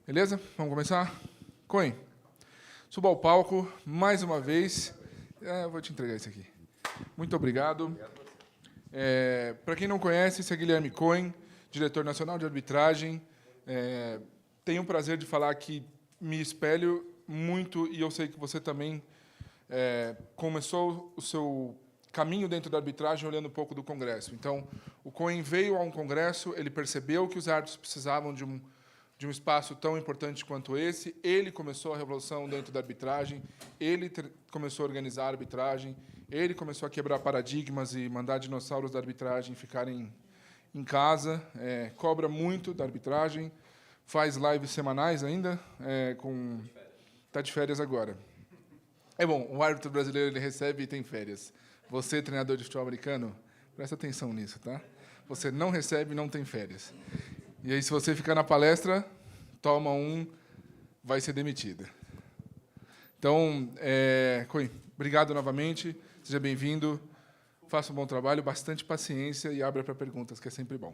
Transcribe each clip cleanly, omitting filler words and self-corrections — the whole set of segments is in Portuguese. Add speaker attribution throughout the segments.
Speaker 1: Beleza? Vamos começar? Coen, suba ao palco mais uma vez. Eu vou te entregar isso aqui. Muito obrigado. Para quem não conhece, esse é Guilherme Coen, diretor nacional de arbitragem. Tenho o prazer de falar que me espelho muito, e eu sei que você também começou o seu caminho dentro da arbitragem olhando um pouco do Congresso. Então, o Coen veio a um Congresso, ele percebeu que os árbitros precisavam de um espaço tão importante quanto esse. Ele começou a revolução dentro da arbitragem, ele começou a organizar a arbitragem, ele começou a quebrar paradigmas e mandar dinossauros da arbitragem ficarem em casa, cobra muito da arbitragem, faz lives semanais ainda, está de férias agora. É bom, o árbitro brasileiro ele recebe e tem férias. Você, treinador de futebol americano, presta atenção nisso, tá? Você não recebe e não tem férias. E aí, se você ficar na palestra, toma vai ser demitida. Então, Coen, obrigado novamente, seja bem-vindo, faça um bom trabalho, bastante paciência e abra para perguntas, que é sempre bom.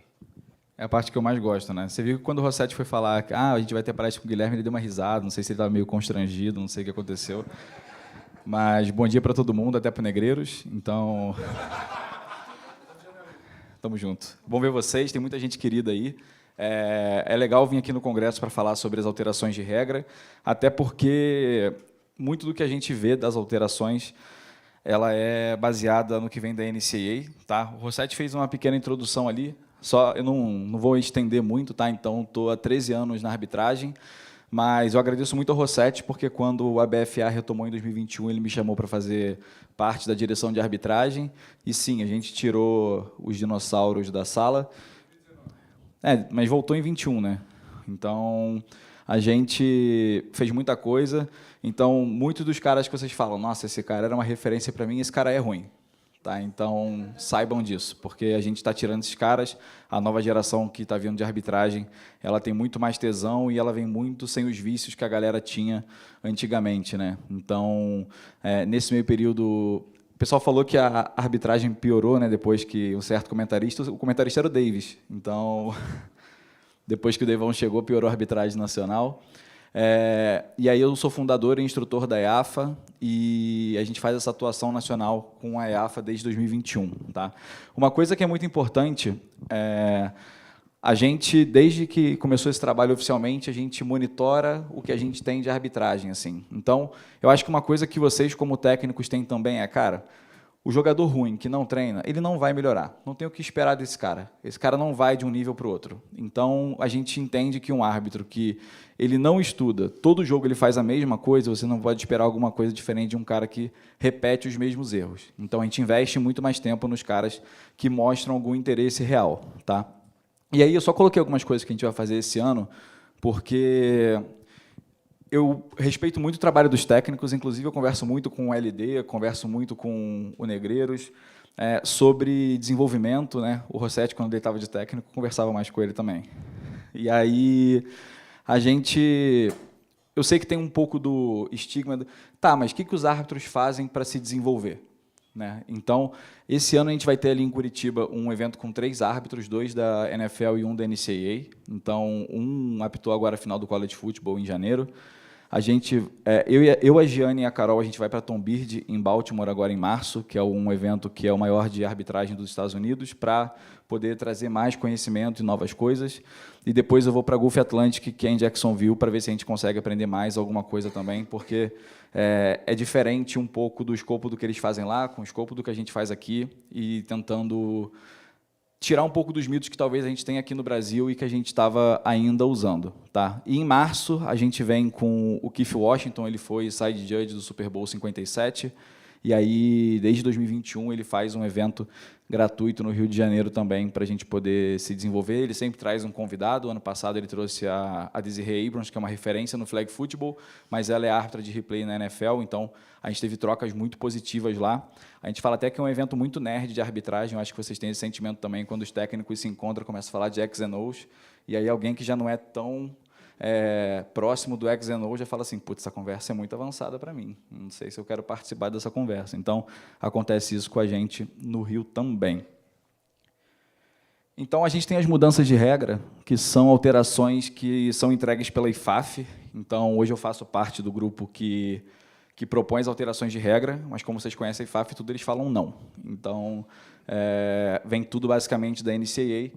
Speaker 2: É a parte que eu mais gosto, né? Você viu que quando o Rossetti foi falar que a gente vai ter palestra com o Guilherme, ele deu uma risada, não sei se ele estava meio constrangido, não sei o que aconteceu. Mas bom dia para todo mundo, até para negreiros. Então, tamo junto. Bom ver vocês, tem muita gente querida aí. É legal vir aqui no Congresso para falar sobre as alterações de regra, até porque muito do que a gente vê das alterações ela é baseada no que vem da NCAA. Tá? O Rossetti fez uma pequena introdução ali, eu não vou estender muito, tá? Então estou há 13 anos na arbitragem, mas eu agradeço muito ao Rossetti, porque quando o ABFA retomou em 2021, ele me chamou para fazer parte da direção de arbitragem, e sim, a gente tirou os dinossauros da sala. Mas voltou em 21, né? Então, a gente fez muita coisa. Então, muitos dos caras que vocês falam, nossa, esse cara era uma referência para mim, esse cara é ruim. Tá? Então, saibam disso, porque a gente está tirando esses caras, a nova geração que está vindo de arbitragem, ela tem muito mais tesão e ela vem muito sem os vícios que a galera tinha antigamente, né? Então, nesse meio período... O pessoal falou que a arbitragem piorou, né, depois que um certo comentarista... O comentarista era o Davis. Então, depois que o Deivão chegou, piorou a arbitragem nacional. E aí eu sou fundador e instrutor da EAFA, e a gente faz essa atuação nacional com a EAFA desde 2021. Tá? Uma coisa que é muito importante a gente, desde que começou esse trabalho oficialmente, a gente monitora o que a gente tem de arbitragem. Assim. Então, eu acho que uma coisa que vocês, como técnicos, têm também cara, o jogador ruim, que não treina, ele não vai melhorar. Não tem o que esperar desse cara. Esse cara não vai de um nível para o outro. Então, a gente entende que um árbitro que ele não estuda, todo jogo ele faz a mesma coisa, você não pode esperar alguma coisa diferente de um cara que repete os mesmos erros. Então, a gente investe muito mais tempo nos caras que mostram algum interesse real. Tá? E aí eu só coloquei algumas coisas que a gente vai fazer esse ano, porque eu respeito muito o trabalho dos técnicos, inclusive eu converso muito com o LD, converso muito com o Negreiros, sobre desenvolvimento. Né? O Rossetti, quando ele estava de técnico, conversava mais com ele também. E aí eu sei que tem um pouco do estigma, mas o que os árbitros fazem para se desenvolver? Né? Então, esse ano a gente vai ter ali em Curitiba um evento com 3 árbitros, 2 da NFL e 1 da NCAA. Então, um apitou agora a final do College Football em janeiro. A gente, a Giane e a Carol, a gente vai para Tom Beard, em Baltimore, agora em março, que é um evento que é o maior de arbitragem dos Estados Unidos, para poder trazer mais conhecimento e novas coisas. E depois eu vou para Gulf Atlantic, que é em Jacksonville, para ver se a gente consegue aprender mais alguma coisa também, porque é diferente um pouco do escopo do que eles fazem lá, com o escopo do que a gente faz aqui, e tentando tirar um pouco dos mitos que talvez a gente tenha aqui no Brasil e que a gente estava ainda usando. Tá? E em março, a gente vem com o Keith Washington, ele foi side judge do Super Bowl 57, e aí, desde 2021, ele faz um evento gratuito no Rio de Janeiro também, para a gente poder se desenvolver. Ele sempre traz um convidado. Ano passado, ele trouxe a Desiree Abrams, que é uma referência no flag football, mas ela é árbitra de replay na NFL, então a gente teve trocas muito positivas lá. A gente fala até que é um evento muito nerd de arbitragem. Eu acho que vocês têm esse sentimento também, quando os técnicos se encontram, começam a falar de X and O's, e aí alguém que já não é tão próximo do X and O já fala assim, putz, essa conversa é muito avançada para mim, não sei se eu quero participar dessa conversa. Então, acontece isso com a gente no Rio também. Então, a gente tem as mudanças de regra, que são alterações que são entregues pela IFAF. Então, hoje eu faço parte do grupo que propõe as alterações de regra, mas, como vocês conhecem a IFAF, tudo eles falam não. Então, vem tudo basicamente da NCAA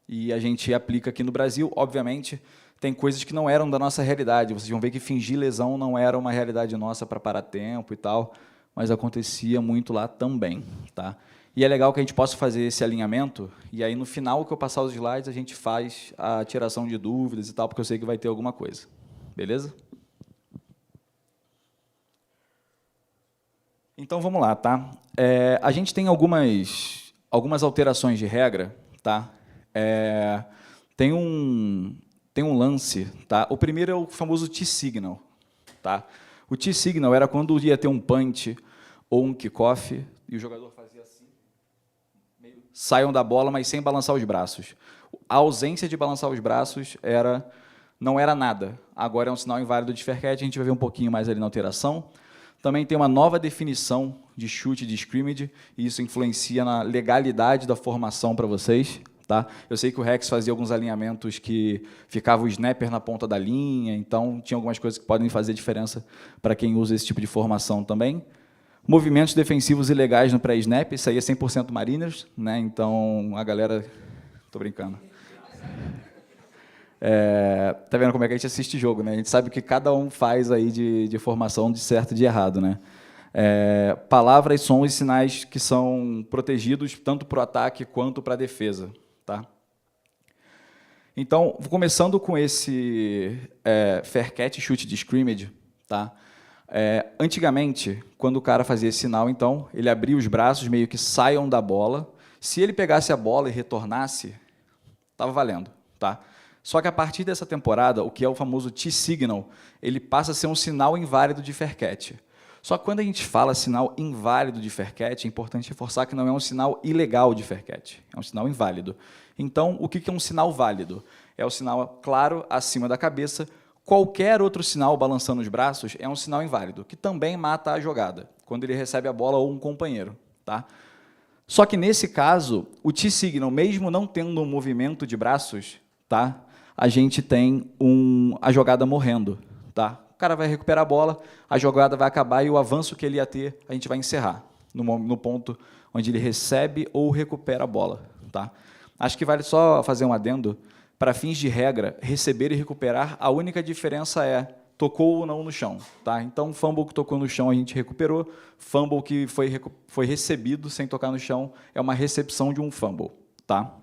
Speaker 2: e a gente aplica aqui no Brasil. Obviamente, tem coisas que não eram da nossa realidade. Vocês vão ver que fingir lesão não era uma realidade nossa para parar tempo e tal, mas acontecia muito lá também. Tá? E é legal que a gente possa fazer esse alinhamento, e aí, no final, que eu passar os slides, a gente faz a tiração de dúvidas e tal, porque eu sei que vai ter alguma coisa. Beleza? Então, vamos lá, tá? A gente tem algumas alterações de regra, tá? Tem um lance, tá? O primeiro é o famoso T-signal, tá? O T-signal era quando ia ter um punch ou um kickoff, e o jogador fazia assim, saiam da bola, mas sem balançar os braços. A ausência de balançar os braços não era nada. Agora é um sinal inválido de fair catch, a gente vai ver um pouquinho mais ali na alteração. Também tem uma nova definição de chute de scrimmage, e isso influencia na legalidade da formação para vocês. Tá? Eu sei que o Rex fazia alguns alinhamentos que ficava o snapper na ponta da linha, então tinha algumas coisas que podem fazer diferença para quem usa esse tipo de formação também. Movimentos defensivos ilegais no pré-snap, isso aí é 100% Mariners, né? Então a galera... Estou brincando. Tá vendo como é que a gente assiste jogo, né? A gente sabe o que cada um faz aí de formação de certo e de errado, né? Palavras, sons e sinais que são protegidos tanto para o ataque quanto para a defesa. Tá? Então, começando com esse fair catch, chute de scrimmage, tá? Antigamente, quando o cara fazia esse sinal, então, ele abria os braços, meio que saiam da bola. Se ele pegasse a bola e retornasse, estava valendo. Tá? Só que, a partir dessa temporada, o que é o famoso T-signal, ele passa a ser um sinal inválido de fair catch. Só que, quando a gente fala sinal inválido de fair catch, é importante reforçar que não é um sinal ilegal de fair catch, é um sinal inválido. Então, o que é um sinal válido? É o sinal claro acima da cabeça. Qualquer outro sinal balançando os braços é um sinal inválido, que também mata a jogada, quando ele recebe a bola ou um companheiro. Tá? Só que, nesse caso, o T-signal, mesmo não tendo um movimento de braços, tá? A gente tem a jogada morrendo. Tá? O cara vai recuperar a bola, a jogada vai acabar e o avanço que ele ia ter, a gente vai encerrar no ponto onde ele recebe ou recupera a bola. Tá? Acho que vale só fazer um adendo. Para fins de regra, receber e recuperar, a única diferença é tocou ou não no chão. Tá? Então, fumble que tocou no chão, a gente recuperou. Fumble que foi recebido sem tocar no chão é uma recepção de um fumble. Tá?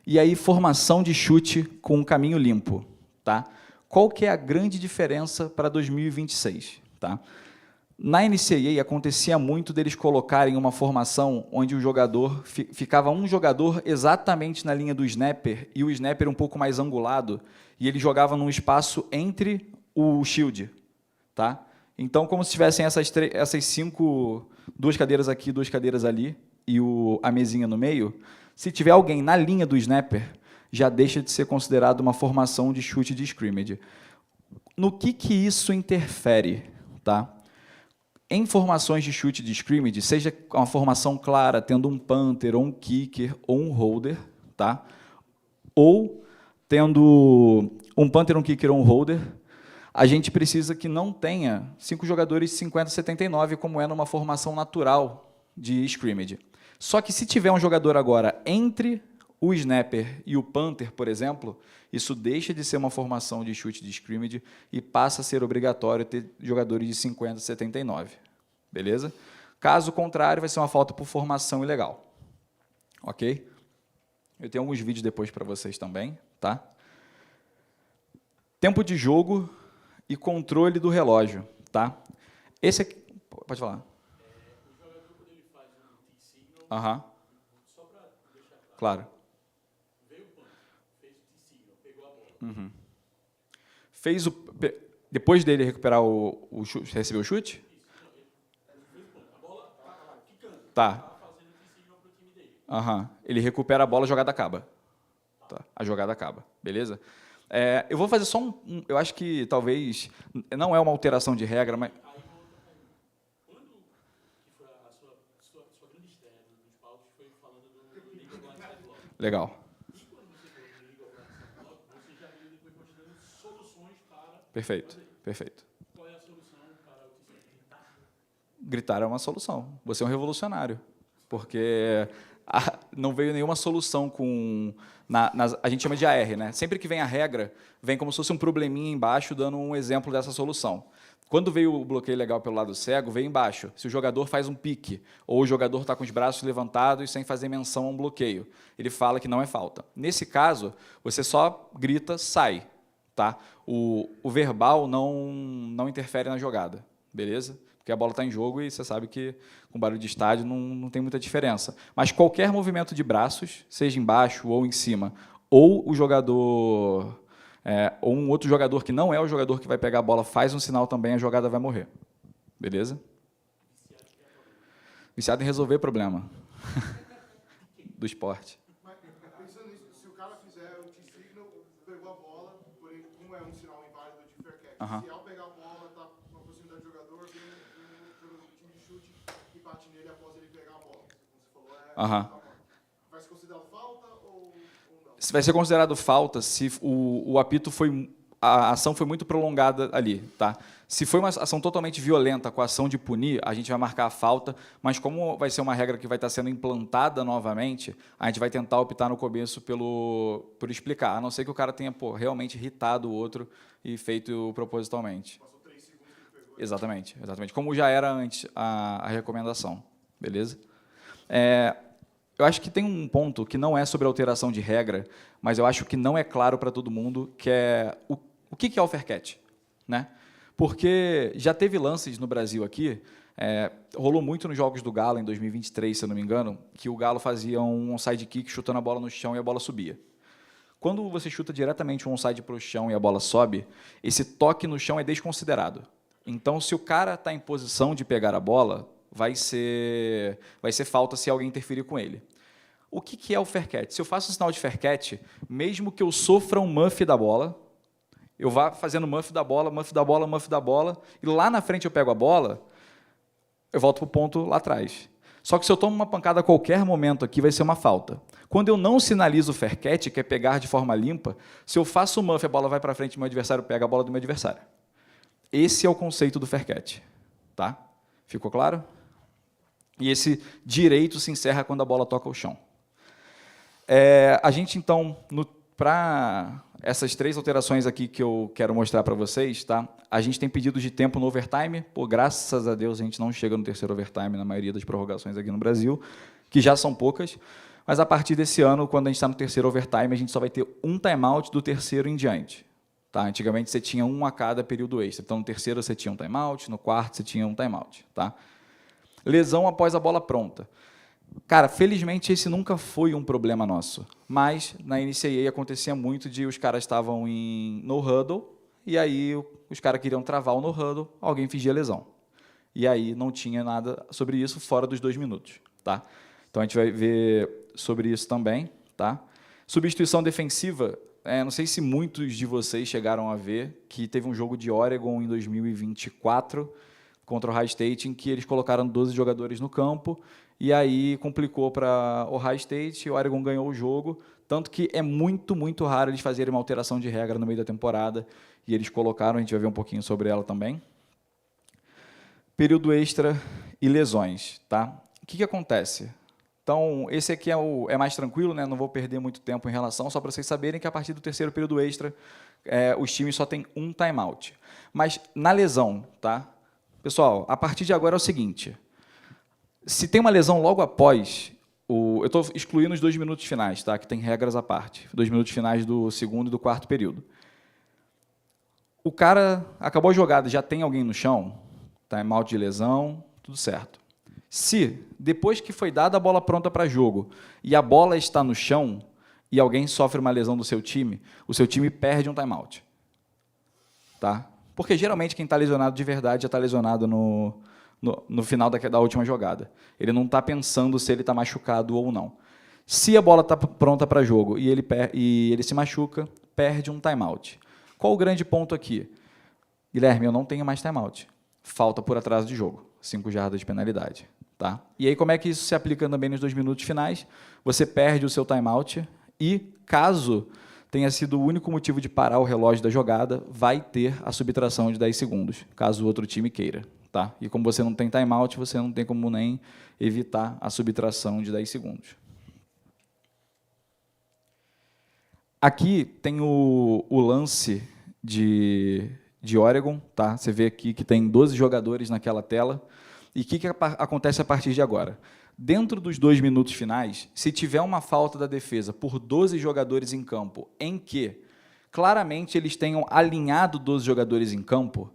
Speaker 2: E aí, formação de chute com um caminho limpo. Tá? Qual que é a grande diferença para 2026? Tá? Na NCAA, acontecia muito deles colocarem uma formação onde o jogador ficava um jogador exatamente na linha do snapper e o snapper um pouco mais angulado, e ele jogava num espaço entre o shield. Tá? Então, como se tivessem essas 5, 2 cadeiras aqui, 2 cadeiras ali, e a mesinha no meio, se tiver alguém na linha do snapper, já deixa de ser considerado uma formação de chute de scrimmage. No que isso interfere? Tá? Em formações de chute de scrimmage, seja uma formação clara, tendo um punter, ou um kicker, ou um holder, tá? Ou tendo um punter, um kicker ou um holder, a gente precisa que não tenha 5 jogadores 50-79, como é numa formação natural de scrimmage. Só que se tiver um jogador agora entre o snapper e o punter, por exemplo, isso deixa de ser uma formação de chute de scrimmage e passa a ser obrigatório ter jogadores de 50-79. Beleza? Caso contrário, vai ser uma falta por formação ilegal. Ok? Eu tenho alguns vídeos depois para vocês também. Tá? Tempo de jogo e controle do relógio. Tá? Esse aqui... Pode falar.
Speaker 3: O jogador, quando ele faz um T-signal, só para deixar claro.
Speaker 2: Claro.
Speaker 3: Veio o punch, fez o T-signal, pegou a bola.
Speaker 2: Uhum. Depois dele recuperar o chute, recebeu o chute?
Speaker 3: A bola estava lá, quicando.
Speaker 2: Tá.
Speaker 3: Estava fazendo o T-signal para o time dele.
Speaker 2: Ele recupera a bola, a jogada acaba. Tá. A jogada acaba. Beleza? Eu vou fazer só eu acho que talvez não é uma alteração de regra, mas...
Speaker 3: Aí uma outra pergunta. Quando que foi a sua grande estreia nos palcos, foi falando do Legal Blind Side Block?
Speaker 2: Legal.
Speaker 3: E quando você falou de liga operacional, você já veio depois mostrando soluções para...
Speaker 2: Perfeito, perfeito.
Speaker 3: Qual é a solução para o TCI? Gritar?
Speaker 2: Gritar é uma solução. Você é um revolucionário, porque não veio nenhuma solução com... a gente chama de AR, né? Sempre que vem a regra, vem como se fosse um probleminha embaixo, dando um exemplo dessa solução. Quando veio o bloqueio legal pelo lado cego, veio embaixo. Se o jogador faz um pique, ou o jogador está com os braços levantados sem fazer menção a um bloqueio, ele fala que não é falta. Nesse caso, você só grita, sai. Tá? O verbal não interfere na jogada, beleza? Porque a bola está em jogo e você sabe que com barulho de estádio não tem muita diferença. Mas qualquer movimento de braços, seja embaixo ou em cima, ou o jogador... ou um outro jogador que não é o jogador que vai pegar a bola faz um sinal também, a jogada vai morrer. Beleza? Viciado em resolver problema. Do esporte.
Speaker 4: Mas pensando nisso, se o cara fizer o T-signal, pegou a bola, porém, como é um sinal inválido de fair catch, se ao pegar a bola, tá na proximidade do jogador, vem um time de chute e bate nele após ele pegar a bola. Como você falou, vai ser considerado falta ou não?
Speaker 2: Vai ser considerado falta se o apito foi... A ação foi muito prolongada ali, tá? Se foi uma ação totalmente violenta com a ação de punir, a gente vai marcar a falta, mas como vai ser uma regra que vai estar sendo implantada novamente, a gente vai tentar optar no começo por explicar, a não ser que o cara tenha realmente irritado o outro e feito propositalmente.
Speaker 4: Passou 3 segundos que ele pegou.
Speaker 2: Exatamente, exatamente. Como já era antes a recomendação, beleza? Eu acho que tem um ponto que não é sobre alteração de regra, mas eu acho que não é claro para todo mundo, que é o que é o fair catch, né? Porque já teve lances no Brasil aqui, rolou muito nos Jogos do Galo, em 2023, se eu não me engano, que o Galo fazia um onside kick chutando a bola no chão e a bola subia. Quando você chuta diretamente um onside para o chão e a bola sobe, esse toque no chão é desconsiderado. Então, se o cara está em posição de pegar a bola, vai ser falta se alguém interferir com ele. O que é o fair catch? Se eu faço um sinal de fair catch, mesmo que eu sofra um muff da bola, eu vá fazendo muff da bola, muff da bola, muff da bola, e lá na frente eu pego a bola, eu volto para o ponto lá atrás. Só que se eu tomo uma pancada a qualquer momento aqui, vai ser uma falta. Quando eu não sinalizo o fair catch, que é pegar de forma limpa, se eu faço o muff, a bola vai para frente, meu adversário pega a bola do meu adversário. Esse é o conceito do fair catch. Tá? Ficou claro? E esse direito se encerra quando a bola toca o chão. A gente, então, para essas 3 alterações aqui que eu quero mostrar para vocês, tá? A gente tem pedidos de tempo no overtime. Graças a Deus, a gente não chega no terceiro overtime na maioria das prorrogações aqui no Brasil, que já são poucas. Mas, a partir desse ano, quando a gente está no terceiro overtime, a gente só vai ter um timeout do terceiro em diante. Tá? Antigamente, você tinha um a cada período extra. Então, no terceiro, você tinha um timeout, no quarto, você tinha um timeout. Tá? Lesão após a bola pronta. Cara, felizmente esse nunca foi um problema nosso, mas na NCAA acontecia muito de os caras estavam no huddle e aí os caras queriam travar o no huddle, alguém fingia lesão. E aí não tinha nada sobre isso fora dos 2 minutos. Tá? Então a gente vai ver sobre isso também. Tá? Substituição defensiva, não sei se muitos de vocês chegaram a ver que teve um jogo de Oregon em 2024 contra o Ohio State, em que eles colocaram 12 jogadores no campo, e aí complicou para o Ohio State, e o Oregon ganhou o jogo, tanto que é muito, muito raro eles fazerem uma alteração de regra no meio da temporada, e eles colocaram, a gente vai ver um pouquinho sobre ela também. Período extra e lesões. Tá? O que acontece? Então, esse aqui é mais tranquilo, né? Não vou perder muito tempo em relação, só para vocês saberem que a partir do terceiro período extra, os times só têm um timeout. Mas na lesão, tá? Pessoal, a partir de agora é o seguinte, se tem uma lesão logo após, eu estou excluindo os 2 minutos finais, tá? Que tem regras à parte, 2 minutos finais do segundo e do quarto período. O cara acabou a jogada, já tem alguém no chão, timeout de lesão, tudo certo. Se, depois que foi dada a bola pronta para jogo, e a bola está no chão, e alguém sofre uma lesão do seu time, o seu time perde um timeout. Tá? Porque, geralmente, quem está lesionado de verdade já está lesionado no final da última jogada. Ele não está pensando se ele está machucado ou não. Se a bola está pronta para jogo e ele se machuca, perde um timeout. Qual o grande ponto aqui? Guilherme, eu não tenho mais timeout. Falta por atraso de jogo. 5 jardas de penalidade. Tá? E aí, como é que isso se aplica também nos 2 minutos finais? Você perde o seu timeout e, caso tenha sido o único motivo de parar o relógio da jogada, vai ter a subtração de 10 segundos, caso o outro time queira. Tá? E como você não tem timeout, você não tem como nem evitar a subtração de 10 segundos. Aqui tem o lance de Oregon. Tá? Você vê aqui que tem 12 jogadores naquela tela. E o que acontece a partir de agora? Dentro dos 2 minutos finais, se tiver uma falta da defesa por 12 jogadores em campo, em que claramente eles tenham alinhado 12 jogadores em campo,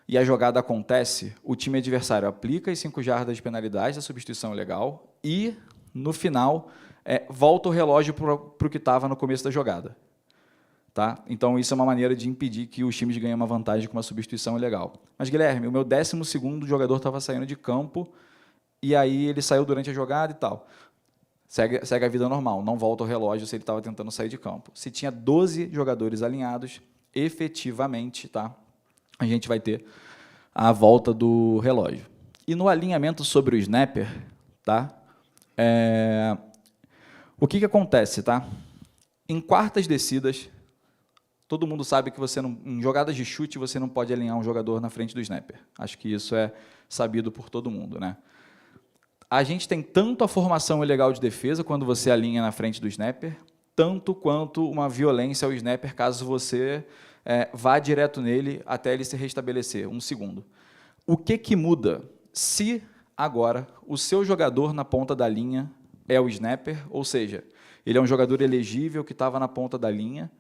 Speaker 2: e a jogada acontece, o time adversário aplica as 5 jardas de penalidade da substituição ilegal e, no final, volta o relógio para o que estava no começo da jogada. Tá? Então, isso é uma maneira de impedir que os times ganhem uma vantagem com uma substituição ilegal. Mas, Guilherme, o meu 12º jogador estava saindo de campo e aí ele saiu durante a jogada e tal. Segue a vida normal, não volta o relógio se ele estava tentando sair de campo. Se tinha 12 jogadores alinhados, efetivamente, tá? A gente vai ter a volta do relógio. E no alinhamento sobre o snapper, tá? O que acontece, tá? Em quartas descidas, todo mundo sabe que você não, em jogadas de chute você não pode alinhar um jogador na frente do snapper. Acho que isso é sabido por todo mundo, né? A gente tem tanto a formação ilegal de defesa quando você alinha na frente do snapper, tanto quanto uma violência ao snapper caso você vá direto nele até ele se restabelecer, 1 segundo. O que muda se agora o seu jogador na ponta da linha é o snapper, ou seja, ele é um jogador elegível que estava na ponta da linha,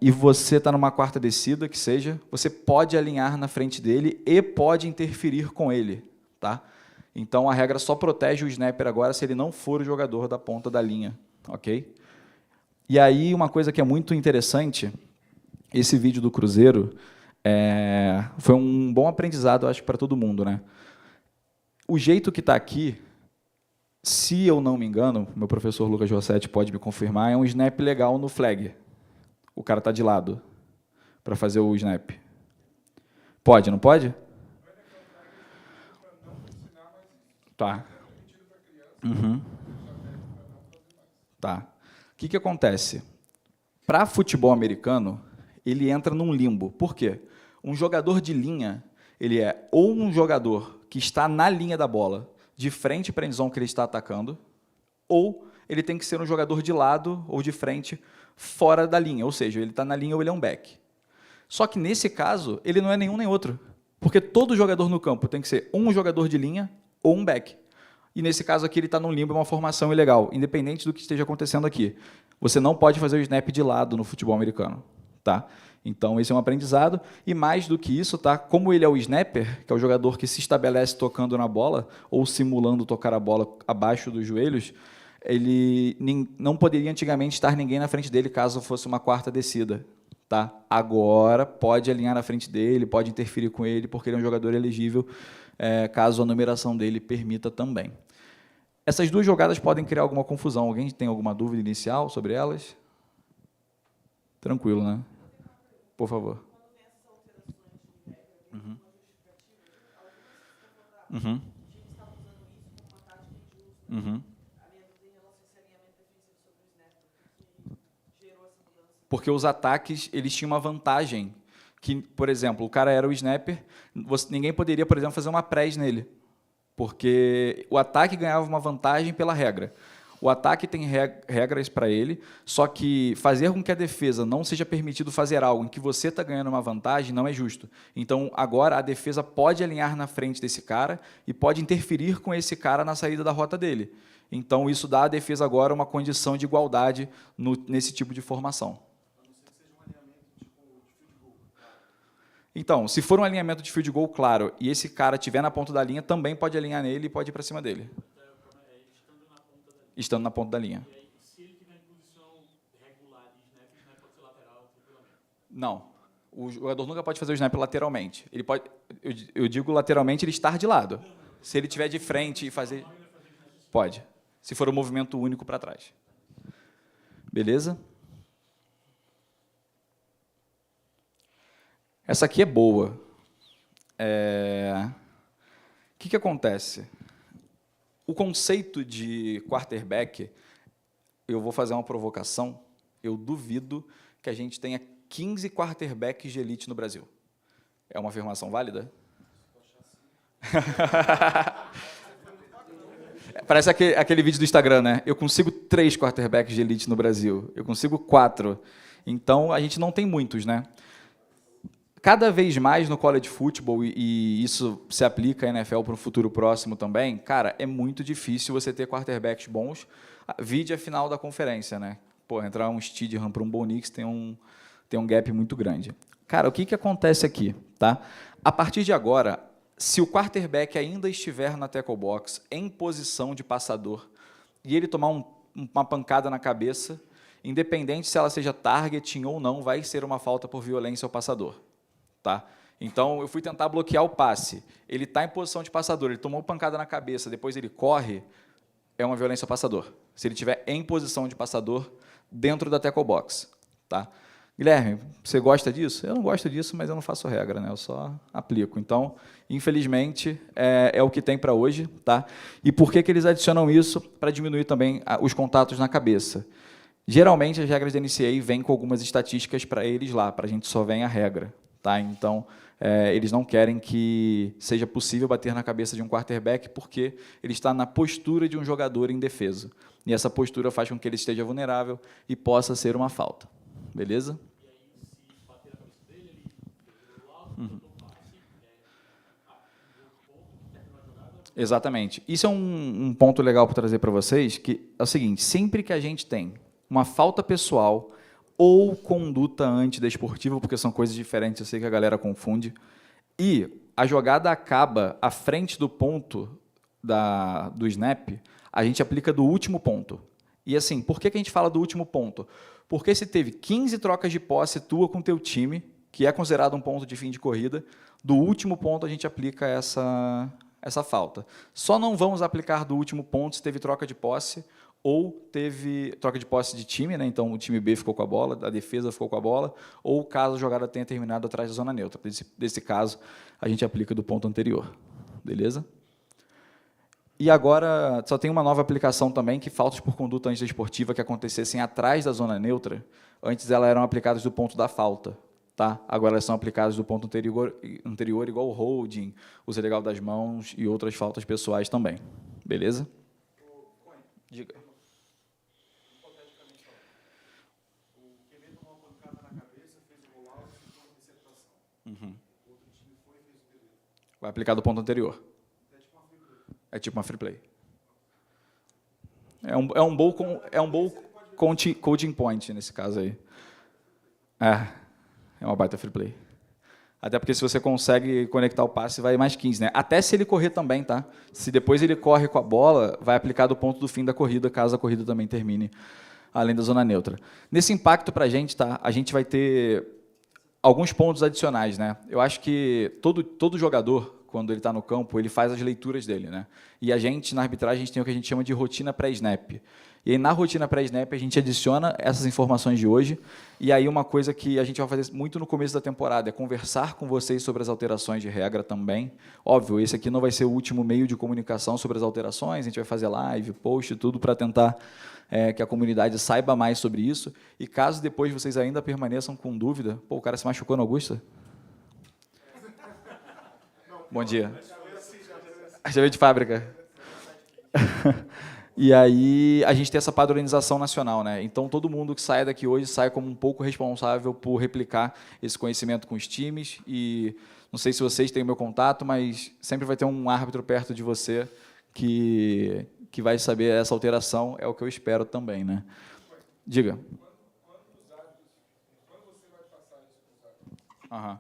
Speaker 2: e você está numa quarta descida, que seja, você pode alinhar na frente dele e pode interferir com ele. Tá? Então, a regra só protege o snapper agora se ele não for o jogador da ponta da linha. Ok? E aí, uma coisa que é muito interessante, esse vídeo do Cruzeiro foi um bom aprendizado, acho, para todo mundo. Né? O jeito que está aqui, se eu não me engano, meu professor Lucas Rossetti pode me confirmar, é um snap legal no flag. O cara está de lado para fazer o snap. Pode, não pode? Tá. Tá. O que acontece? Para futebol americano, ele entra num limbo. Por quê? Um jogador de linha, ele é ou um jogador que está na linha da bola, de frente para a endzone que ele está atacando, ou ele tem que ser um jogador de lado ou de frente, fora da linha, ou seja, ele está na linha ou ele é um back. Só que, nesse caso, ele não é nenhum nem outro, porque todo jogador no campo tem que ser um jogador de linha ou um back. E, nesse caso aqui, ele está num limbo, é uma formação ilegal, independente do que esteja acontecendo aqui. Você não pode fazer o snap de lado no futebol americano. Tá? Então, esse é um aprendizado. E, mais do que isso, tá? Como ele é o snapper, que é o jogador que se estabelece tocando na bola, ou simulando tocar a bola abaixo dos joelhos, ele não poderia antigamente estar ninguém na frente dele caso fosse uma quarta descida. Tá? Agora pode alinhar na frente dele, pode interferir com ele, porque ele é um jogador elegível, caso a numeração dele permita também. Essas 2 jogadas podem criar alguma confusão. Alguém tem alguma dúvida inicial sobre elas? Tranquilo, né? Por favor. Porque os ataques, eles tinham uma vantagem, que, por exemplo, o cara era o snapper, ninguém poderia, por exemplo, fazer uma press nele, porque o ataque ganhava uma vantagem pela regra. O ataque tem regras para ele, só que fazer com que a defesa não seja permitido fazer algo em que você está ganhando uma vantagem não é justo. Então, agora, a defesa pode alinhar na frente desse cara e pode interferir com esse cara na saída da rota dele. Então, isso dá à defesa agora uma condição de igualdade nesse tipo de formação. Então, se for um alinhamento de field goal, claro, e esse cara estiver na ponta da linha, também pode alinhar nele e pode ir para cima dele. Estando na ponta da linha.
Speaker 3: E aí, se ele estiver em posição regular de snap, o snap pode ser lateral, tranquilamente?
Speaker 2: Não. O jogador nunca pode fazer o snap lateralmente. Ele pode, eu digo lateralmente, ele estar de lado. Se ele estiver de frente e fazer... Pode. Se for um movimento único para trás. Beleza? Essa aqui é boa. que acontece? O conceito de quarterback, eu vou fazer uma provocação, eu duvido que a gente tenha 15 quarterbacks de elite no Brasil. É uma afirmação válida? Parece aquele vídeo do Instagram, né? Eu consigo 3 quarterbacks de elite no Brasil. Eu consigo 4. Então, a gente não tem muitos, né? Cada vez mais no college football, e isso se aplica à NFL para um futuro próximo também, cara, é muito difícil você ter quarterbacks bons. Vide a final da conferência, né? Pô, entrar um Stidham para um Bo Nix tem um gap muito grande. Cara, o que acontece aqui, tá? A partir de agora, se o quarterback ainda estiver na tackle box, em posição de passador, e ele tomar uma pancada na cabeça, independente se ela seja targeting ou não, vai ser uma falta por violência ao passador. Tá? Então, eu fui tentar bloquear o passe. Ele está em posição de passador, ele tomou pancada na cabeça, depois ele corre, é uma violência ao passador. Se ele estiver em posição de passador, dentro da tackle box. Tá? Guilherme, você gosta disso? Eu não gosto disso, mas eu não faço regra, né? Eu só aplico. Então, infelizmente, é o que tem para hoje. Tá? E por que eles adicionam isso? Para diminuir também os contatos na cabeça. Geralmente, as regras da NCAA vêm com algumas estatísticas para eles lá, para a gente só vem a regra. Tá? Então, eles não querem que seja possível bater na cabeça de um quarterback porque ele está na postura de um jogador indefeso. E essa postura faz com que ele esteja vulnerável e possa ser uma falta. Beleza?
Speaker 3: E aí, se bater na cabeça dele, ele pegou o alto, tentou um passe, ponto que terminou a jogada.
Speaker 2: Exatamente. Isso é um ponto legal para trazer para vocês, que é o seguinte, sempre que a gente tem uma falta pessoal ou conduta antidesportiva, porque são coisas diferentes, eu sei que a galera confunde, e a jogada acaba à frente do ponto do snap, a gente aplica do último ponto. E assim, por que a gente fala do último ponto? Porque se teve 15 trocas de posse tua com o teu time, que é considerado um ponto de fim de corrida, do último ponto a gente aplica essa falta. Só não vamos aplicar do último ponto se teve troca de posse ou teve troca de posse de time, né? Então o time B ficou com a bola, a defesa ficou com a bola, ou caso a jogada tenha terminado atrás da zona neutra. Desse caso, a gente aplica do ponto anterior. Beleza? E agora, só tem uma nova aplicação também, que faltas por conduta antidesportiva que acontecessem atrás da zona neutra, antes elas eram aplicadas do ponto da falta. Tá? Agora elas são aplicadas do ponto anterior igual o holding, uso ilegal das mãos e outras faltas pessoais também. Beleza? Diga. Vai aplicar do ponto anterior. É tipo uma free play. É um bom coaching point nesse caso aí. É uma baita free play. Até porque se você consegue conectar o passe, vai mais 15, né? Até se ele correr também, tá? Se depois ele corre com a bola, vai aplicar do ponto do fim da corrida, caso a corrida também termine além da zona neutra. Nesse impacto para a gente, tá? A gente vai ter alguns pontos adicionais, né? Eu acho que todo jogador, quando ele está no campo, ele faz as leituras dele, né? E a gente, na arbitragem, a gente tem o que a gente chama de rotina pré-snap. E aí, na rotina pré-snap, a gente adiciona essas informações de hoje, e aí uma coisa que a gente vai fazer muito no começo da temporada é conversar com vocês sobre as alterações de regra também. Óbvio, esse aqui não vai ser o último meio de comunicação sobre as alterações, a gente vai fazer live, post, tudo para tentar que a comunidade saiba mais sobre isso. E caso depois vocês ainda permaneçam com dúvida, pô, o cara se machucou na Augusta? Bom dia. Já veio de fábrica. E aí a gente tem essa padronização nacional, né? Então todo mundo que sai daqui hoje sai como um pouco responsável por replicar esse conhecimento com os times. E não sei se vocês têm o meu contato, mas sempre vai ter um árbitro perto de você que vai saber essa alteração, é o que eu espero também, né? Diga.
Speaker 1: Quando você vai passar isso para os árbitros?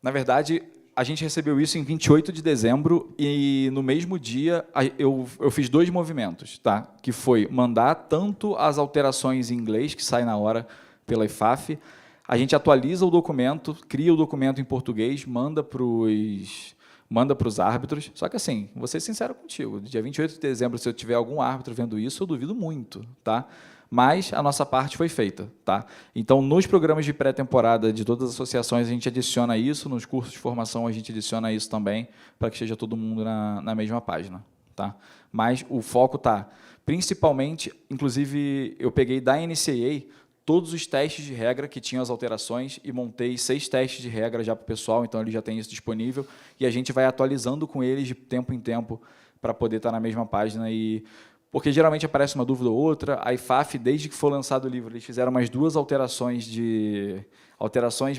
Speaker 2: Na verdade, a gente recebeu isso em 28 de dezembro e, no mesmo dia, eu fiz 2 movimentos, tá? Que foi mandar tanto as alterações em inglês, que saem na hora pela IFAF, a gente atualiza o documento, cria o documento em português, manda para os árbitros. Só que, assim, vou ser sincero contigo, dia 28 de dezembro, se eu tiver algum árbitro vendo isso, eu duvido muito, tá? mas a nossa parte foi feita. Tá? Então, nos programas de pré-temporada de todas as associações, a gente adiciona isso, nos cursos de formação a gente adiciona isso também, para que esteja todo mundo na mesma página. Tá? Mas o foco está, principalmente, inclusive, eu peguei da NCAA todos os testes de regra que tinham as alterações e montei 6 testes de regra já para o pessoal, então ele já tem isso disponível, e a gente vai atualizando com eles de tempo em tempo para poder estar na mesma página. Porque geralmente aparece uma dúvida ou outra. A IFAF, desde que foi lançado o livro, eles fizeram mais 2 alterações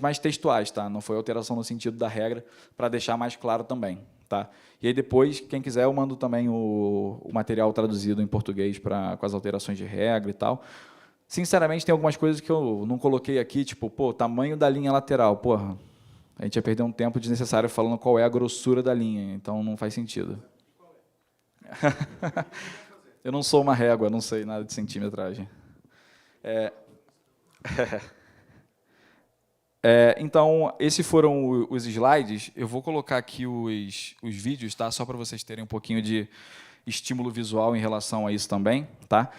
Speaker 2: mais textuais, tá? Não foi alteração no sentido da regra, para deixar mais claro também. Tá? E aí depois, quem quiser, eu mando também o material traduzido em português com as alterações de regra e tal. Sinceramente, tem algumas coisas que eu não coloquei aqui, tipo, tamanho da linha lateral. Porra, a gente ia perder um tempo desnecessário falando qual é a grossura da linha, então não faz sentido. Eu não sou uma régua, não sei nada de centimetragem. Então, esses foram os slides. Eu vou colocar aqui os vídeos, tá? Só para vocês terem um pouquinho de estímulo visual em relação a isso também. Tá?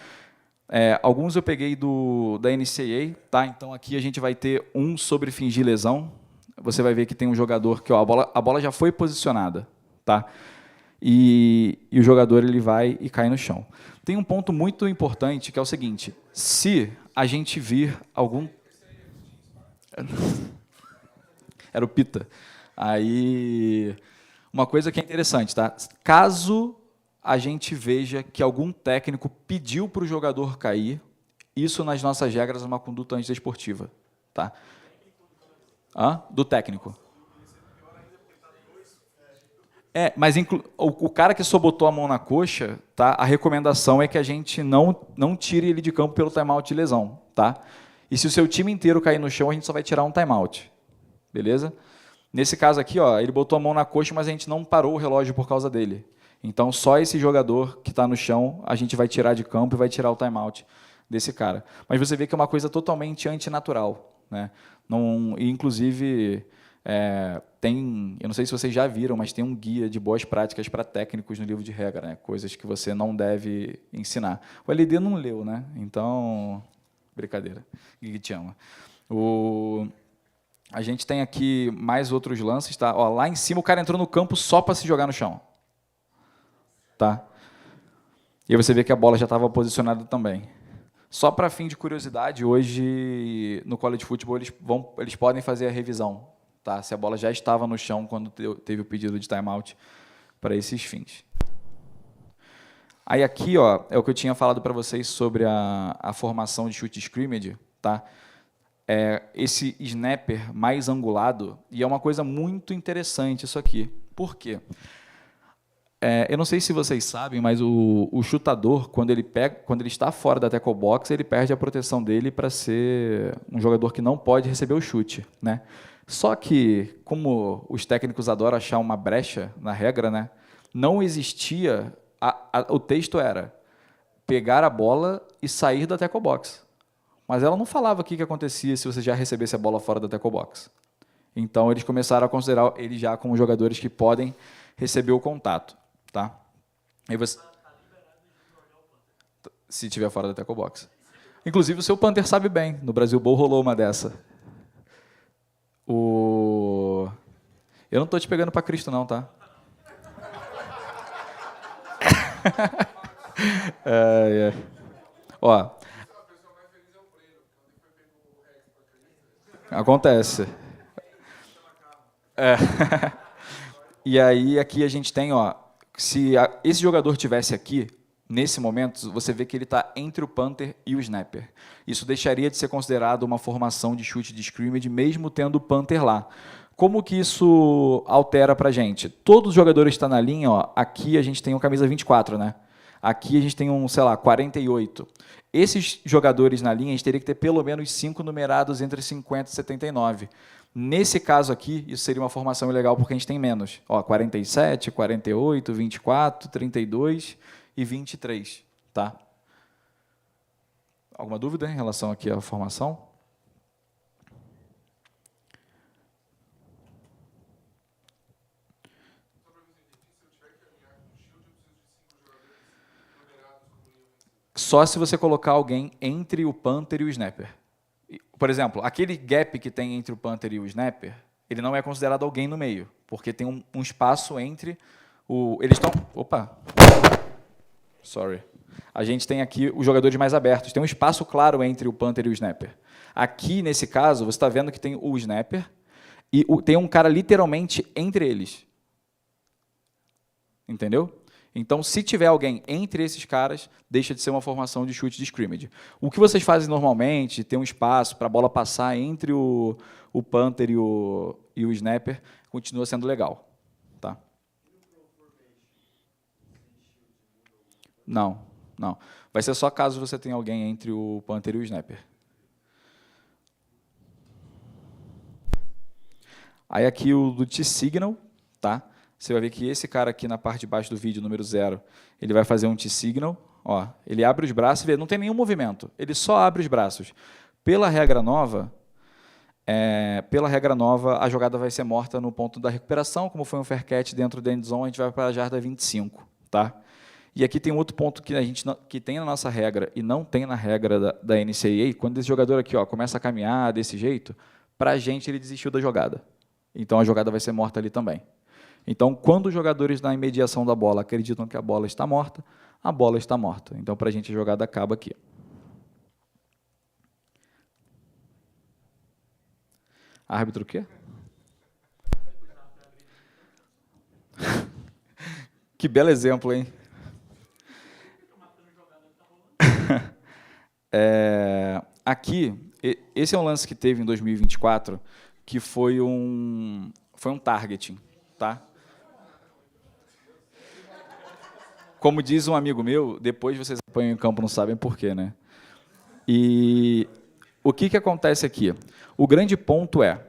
Speaker 2: Alguns eu peguei da NCAA. Tá? Então, aqui a gente vai ter um sobre fingir lesão. Você vai ver que tem um jogador que a bola já foi posicionada. Tá? E o jogador ele vai e cai no chão. Tem um ponto muito importante, que é o seguinte: se a gente vir algum... Era o Pita. Aí, uma coisa que é interessante, tá? Caso a gente veja que algum técnico pediu para o jogador cair, isso nas nossas regras é uma conduta antidesportiva. Tá? Do técnico. Mas o cara que só botou a mão na coxa, tá? A recomendação é que a gente não tire ele de campo pelo timeout de lesão. Tá? E se o seu time inteiro cair no chão, a gente só vai tirar um timeout. Beleza? Nesse caso aqui, ele botou a mão na coxa, mas a gente não parou o relógio por causa dele. Então, só esse jogador que está no chão, a gente vai tirar de campo e vai tirar o timeout desse cara. Mas você vê que é uma coisa totalmente antinatural. Né? Inclusive, eu não sei se vocês já viram, mas tem um guia de boas práticas para técnicos no livro de regra, né? Coisas que você não deve ensinar. O LD não leu, né? Então, brincadeira. Gui te ama. A gente tem aqui mais outros lances. Tá? Lá em cima, o cara entrou no campo só para se jogar no chão. Tá? E aí você vê que a bola já estava posicionada também. Só para fim de curiosidade, hoje, no college football, eles podem fazer a revisão. Tá? Se a bola já estava no chão quando teve o pedido de timeout para esses fins. Aí aqui é o que eu tinha falado para vocês sobre a formação de chute scrimmage. Tá? Esse snapper mais angulado, e é uma coisa muito interessante isso aqui. Por quê? Eu não sei se vocês sabem, mas o chutador, quando ele está fora da tackle box, ele perde a proteção dele para ser um jogador que não pode receber o chute. Né? Só que, como os técnicos adoram achar uma brecha na regra, né, não existia... o texto era pegar a bola e sair da tackle box. Mas ela não falava o que acontecia se você já recebesse a bola fora da tackle box. Então, eles começaram a considerar eles já como jogadores que podem receber o contato. Tá? Aí você... Se tiver fora da tackle box. Inclusive, o seu Panther sabe bem. No Brasil Bowl rolou uma dessa. Eu não estou te pegando para Cristo, não, tá? Acontece. E aí, aqui a gente tem, se esse jogador tivesse aqui, nesse momento, você vê que ele está entre o punter e o snapper. Isso deixaria de ser considerado uma formação de chute de scrimmage, mesmo tendo o punter lá. Como que isso altera para a gente? Todos os jogadores que estão na linha, aqui a gente tem um camisa 24, né? Aqui a gente tem um, 48. Esses jogadores na linha, a gente teria que ter pelo menos 5 numerados entre 50 e 79. Nesse caso aqui, isso seria uma formação ilegal porque a gente tem menos. 47, 48, 24, 32 e 23. Tá? Alguma dúvida em relação aqui à formação? só se você colocar alguém entre o punter e o snapper. Por exemplo, aquele gap que tem entre o punter e o snapper, ele não é considerado alguém no meio, porque tem um espaço entre o... Eles estão... Opa! Sorry. A gente tem aqui os jogadores mais abertos. Tem um espaço claro entre o punter e o snapper. Aqui, nesse caso, você está vendo que tem o snapper e tem um cara literalmente entre eles. Entendeu? Então, se tiver alguém entre esses caras, deixa de ser uma formação de chute de scrimmage. O que vocês fazem normalmente, ter um espaço para a bola passar entre o punter e o snapper, continua sendo legal. Tá? Não, não. Vai ser só caso você tenha alguém entre o punter e o snapper. Aí aqui o do T-Signal, tá? Você vai ver que esse cara aqui na parte de baixo do vídeo, número 0, ele vai fazer um T-Signal. Ó, ele abre os braços e vê, não tem nenhum movimento, ele só abre os braços. Pela regra nova, a jogada vai ser morta no ponto da recuperação, como foi um fair catch dentro da end zone, a gente vai para a jarda 25. Tá? E aqui tem outro ponto que a gente que tem na nossa regra e não tem na regra da NCAA, quando esse jogador aqui começa a caminhar desse jeito, para a gente ele desistiu da jogada. Então a jogada vai ser morta ali também. Então, quando os jogadores na imediação da bola acreditam que a bola está morta, a bola está morta. Então, para a gente, a jogada acaba aqui. Árbitro o quê? Que belo exemplo, hein? Aqui, esse é um lance que teve em 2024, que foi um targeting. Tá? Como diz um amigo meu, depois vocês apanham em campo, não sabem por quê, né? E o que acontece aqui? O grande ponto é,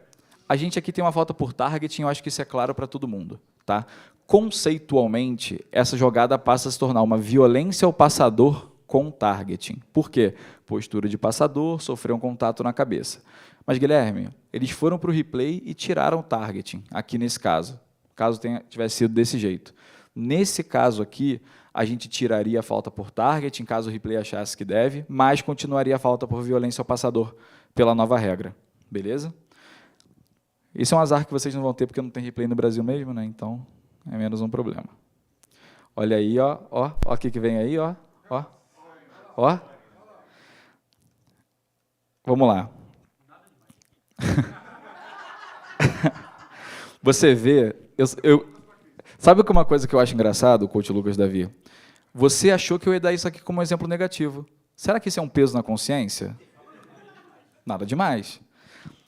Speaker 2: a gente aqui tem uma falta por targeting, eu acho que isso é claro para todo mundo. Tá? Conceitualmente, essa jogada passa a se tornar uma violência ao passador com targeting. Por quê? Postura de passador, sofreu um contato na cabeça. Mas, Guilherme, eles foram para o replay e tiraram o targeting, aqui nesse caso tivesse sido desse jeito. Nesse caso aqui, a gente tiraria a falta por targeting, caso o replay achasse que deve, mas continuaria a falta por violência ao passador, pela nova regra. Beleza? Esse é um azar que vocês não vão ter, porque não tem replay no Brasil mesmo, né? Então, é menos um problema. Olha aí, ó o que vem aí, ó. Vamos lá. Você vê... Sabe uma coisa que eu acho engraçado, coach Lucas Davi? Você achou que eu ia dar isso aqui como um exemplo negativo. Será que isso é um peso na consciência? Nada demais.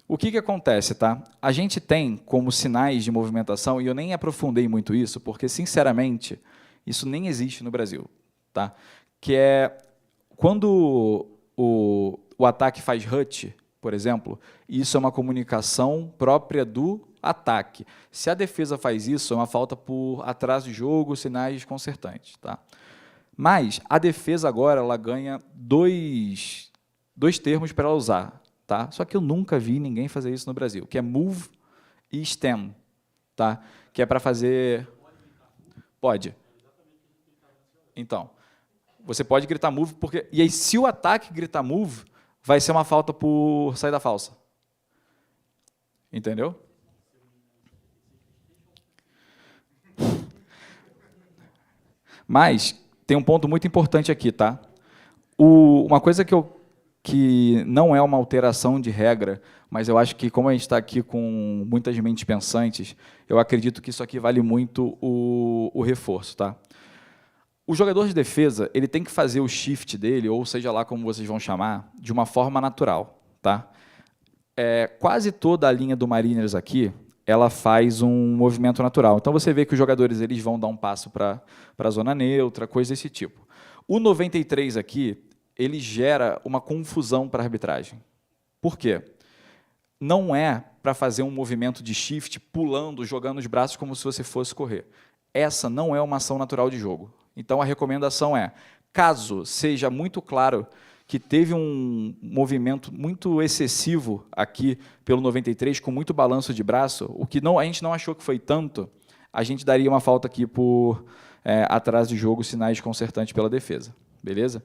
Speaker 2: O que acontece, tá? A gente tem como sinais de movimentação, e eu nem aprofundei muito isso, porque, sinceramente, isso nem existe no Brasil. Tá? Que é quando o ataque faz hut, por exemplo, isso é uma comunicação própria do ataque. Se a defesa faz isso, é uma falta por atraso de jogo, sinais desconcertantes. Tá? Mas a defesa agora ela ganha dois termos para ela usar. Tá? Só que eu nunca vi ninguém fazer isso no Brasil, que é move e stem. Tá? Que é para fazer... Pode. Então, você pode gritar move, porque... E aí, se o ataque gritar move, vai ser uma falta por saída falsa. Entendeu? Mas tem um ponto muito importante aqui, tá? Uma coisa que não é uma alteração de regra, mas eu acho que, como a gente está aqui com muitas mentes pensantes, eu acredito que isso aqui vale muito o reforço, tá? O jogador de defesa ele tem que fazer o shift dele, ou seja lá como vocês vão chamar, de uma forma natural, tá? Quase toda a linha do Mariners aqui, ela faz um movimento natural. Então, você vê que os jogadores eles vão dar um passo para a zona neutra, coisa desse tipo. O 93 aqui, ele gera uma confusão para a arbitragem. Por quê? Não é para fazer um movimento de shift, pulando, jogando os braços como se você fosse correr. Essa não é uma ação natural de jogo. Então, a recomendação é, caso seja muito claro que teve um movimento muito excessivo aqui pelo 93, com muito balanço de braço, o que a gente não achou que foi tanto, a gente daria uma falta aqui por atraso de jogo, sinais desconcertantes pela defesa. Beleza?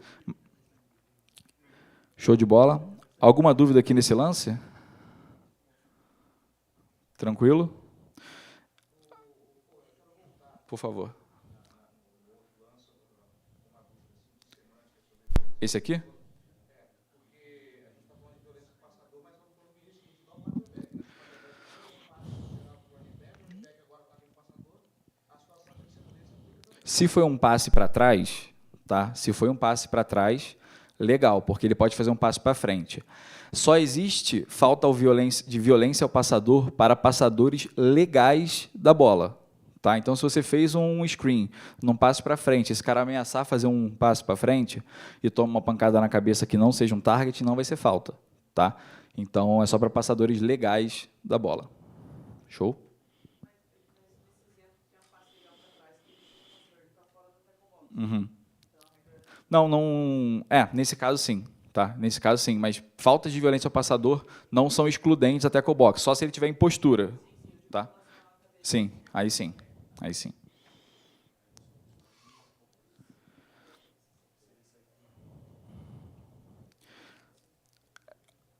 Speaker 2: Show de bola. Alguma dúvida aqui nesse lance? Tranquilo? Por favor. Esse aqui? Se foi um passe para trás, tá? Se foi um passe para trás, legal, porque ele pode fazer um passe para frente. Só existe falta de violência ao passador para passadores legais da bola. Tá? Então, se você fez um screen, num passe para frente, esse cara ameaçar fazer um passe para frente e toma uma pancada na cabeça que não seja um target, não vai ser falta. Tá? Então, é só para passadores legais da bola. Show? Uhum. Não. Nesse caso sim. Tá? Nesse caso sim, mas faltas de violência ao passador não são excludentes até com o box, só se ele tiver em postura. Tá? Sim, aí sim. Aí sim.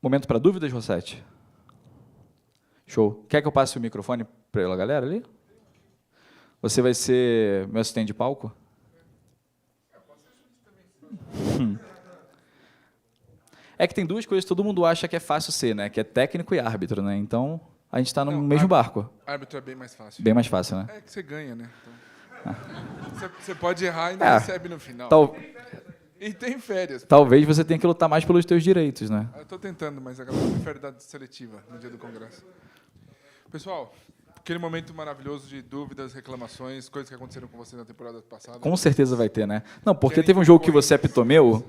Speaker 2: Momento para dúvidas, Rossetti? Show. Quer que eu passe o microfone para a galera ali? Você vai ser meu assistente de palco? É que tem duas coisas que todo mundo acha que é fácil ser, né? Que é técnico e árbitro, né? Então, a gente está no mesmo barco.
Speaker 1: Árbitro é bem mais fácil.
Speaker 2: Bem mais fácil, né?
Speaker 1: É que você ganha, né? Então, você pode errar e ainda recebe no final. E tem férias.
Speaker 2: Talvez você tenha que lutar mais pelos teus direitos, né?
Speaker 1: Eu estou tentando, mas a galera prefere dar seletiva no dia do congresso. Pessoal, aquele momento maravilhoso de dúvidas, reclamações, coisas que aconteceram com você na temporada passada.
Speaker 2: Com certeza vai ter, né? Não, porque teve um jogo que você apitou meu...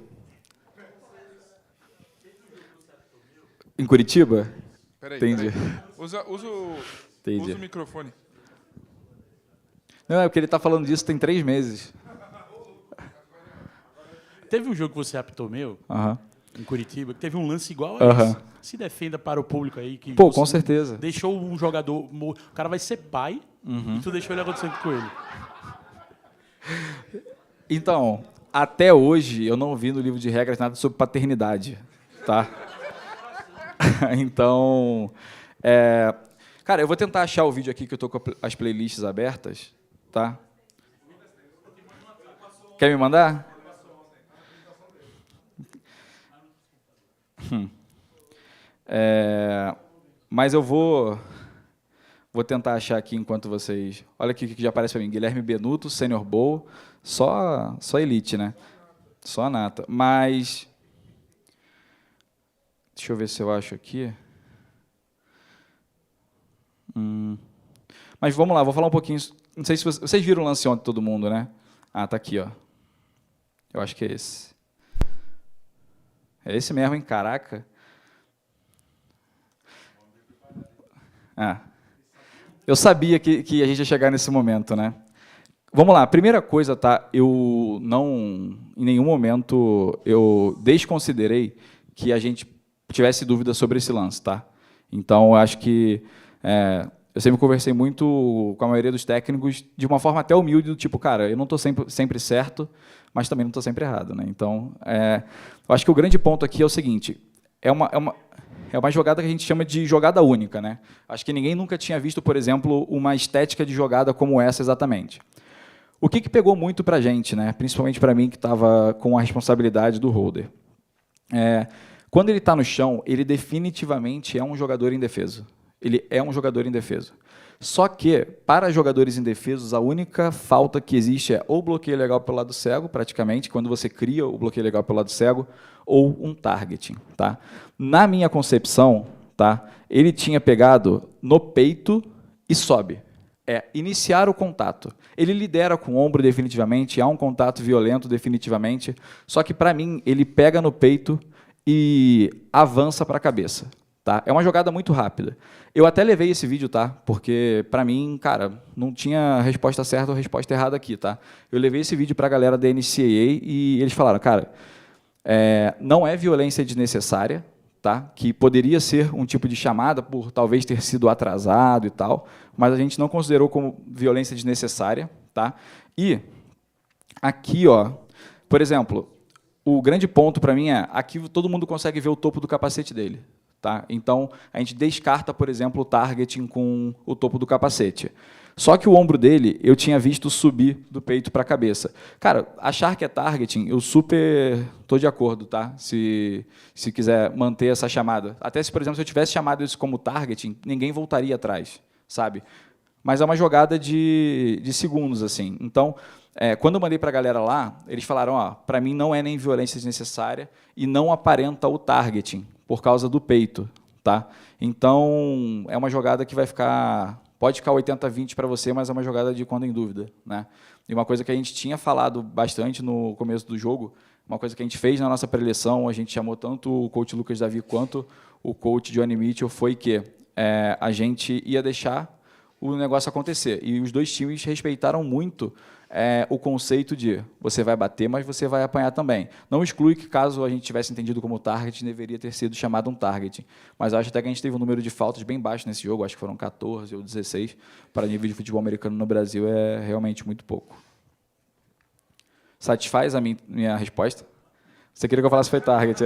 Speaker 2: Em Curitiba?
Speaker 1: Peraí.
Speaker 2: Entendi.
Speaker 1: Usa o microfone.
Speaker 2: Não, é porque ele está falando disso tem 3 meses.
Speaker 3: Teve um jogo que você apitou meu, em Curitiba, que teve um lance igual a esse. Se defenda para o público aí. Que
Speaker 2: pô, com certeza.
Speaker 3: Deixou um jogador... O cara vai ser pai e tu deixou ele acontecendo com ele.
Speaker 2: Então, até hoje, eu não vi no livro de regras nada sobre paternidade. Tá? Então, cara, eu vou tentar achar o vídeo aqui que eu estou com as playlists abertas, tá? Quer me mandar? Mas eu vou tentar achar aqui enquanto vocês... Olha aqui o que já aparece para mim. Guilherme Benuto, Senior Bowl, só elite, né? Só a nata. Mas... Deixa eu ver se eu acho aqui. Mas vamos lá, vou falar um pouquinho. Não sei se vocês viram o lance ontem, todo mundo, né? Ah, tá aqui, ó. Eu acho que é esse. É esse mesmo, hein? Caraca. Eu sabia que a gente ia chegar nesse momento, né? Vamos lá, primeira coisa, tá? Eu não, em nenhum momento, eu desconsiderei que a gente tivesse dúvida sobre esse lance, tá? Então, eu acho que eu sempre conversei muito com a maioria dos técnicos de uma forma até humilde, do tipo, cara, eu não estou sempre certo, mas também não estou sempre errado, né? Então, eu acho que o grande ponto aqui é o seguinte, é uma jogada que a gente chama de jogada única, né? Acho que ninguém nunca tinha visto, por exemplo, uma estética de jogada como essa exatamente. O que pegou muito para a gente, né? Principalmente para mim, que estava com a responsabilidade do holder. Quando ele está no chão, ele definitivamente é um jogador indefeso. Ele é um jogador indefeso. Só que, para jogadores indefesos, a única falta que existe é ou bloqueio legal pelo lado cego, praticamente, quando você cria o bloqueio legal pelo lado cego, ou um targeting. Tá? Na minha concepção, tá, ele tinha pegado no peito e sobe. Iniciar o contato. Ele lidera com o ombro definitivamente, há um contato violento definitivamente, só que, para mim, ele pega no peito e avança para a cabeça. Tá? É uma jogada muito rápida. Eu até levei esse vídeo, tá? Porque, para mim, cara, não tinha resposta certa ou resposta errada aqui. Tá? Eu levei esse vídeo para a galera da NCAA e eles falaram, cara, não é violência desnecessária, tá? Que poderia ser um tipo de chamada por talvez ter sido atrasado e tal, mas a gente não considerou como violência desnecessária. Tá? E aqui, ó, por exemplo, o grande ponto para mim é, aqui todo mundo consegue ver o topo do capacete dele. Tá? Então, a gente descarta, por exemplo, o targeting com o topo do capacete. Só que o ombro dele, eu tinha visto subir do peito para a cabeça. Cara, achar que é targeting, eu super estou de acordo, tá? Se quiser manter essa chamada. Até se, por exemplo, se eu tivesse chamado isso como targeting, ninguém voltaria atrás, sabe? Mas é uma jogada de segundos, assim. Então, quando eu mandei para a galera lá, eles falaram, ó, para mim não é nem violência desnecessária e não aparenta o targeting, por causa do peito, tá? Então, é uma jogada que vai ficar... Pode ficar 80-20 para você, mas é uma jogada de quando em dúvida, né? E uma coisa que a gente tinha falado bastante no começo do jogo, uma coisa que a gente fez na nossa preleção, a gente chamou tanto o coach Lucas Davi quanto o coach Johnny Mitchell, foi que a gente ia deixar o negócio acontecer. E os dois times respeitaram muito o conceito de você vai bater, mas você vai apanhar também. Não exclui que, caso a gente tivesse entendido como target, deveria ter sido chamado um target. Mas acho até que a gente teve um número de faltas bem baixo nesse jogo, acho que foram 14 ou 16. Para nível de futebol americano no Brasil é realmente muito pouco. Satisfaz a minha resposta? Você queria que eu falasse foi target,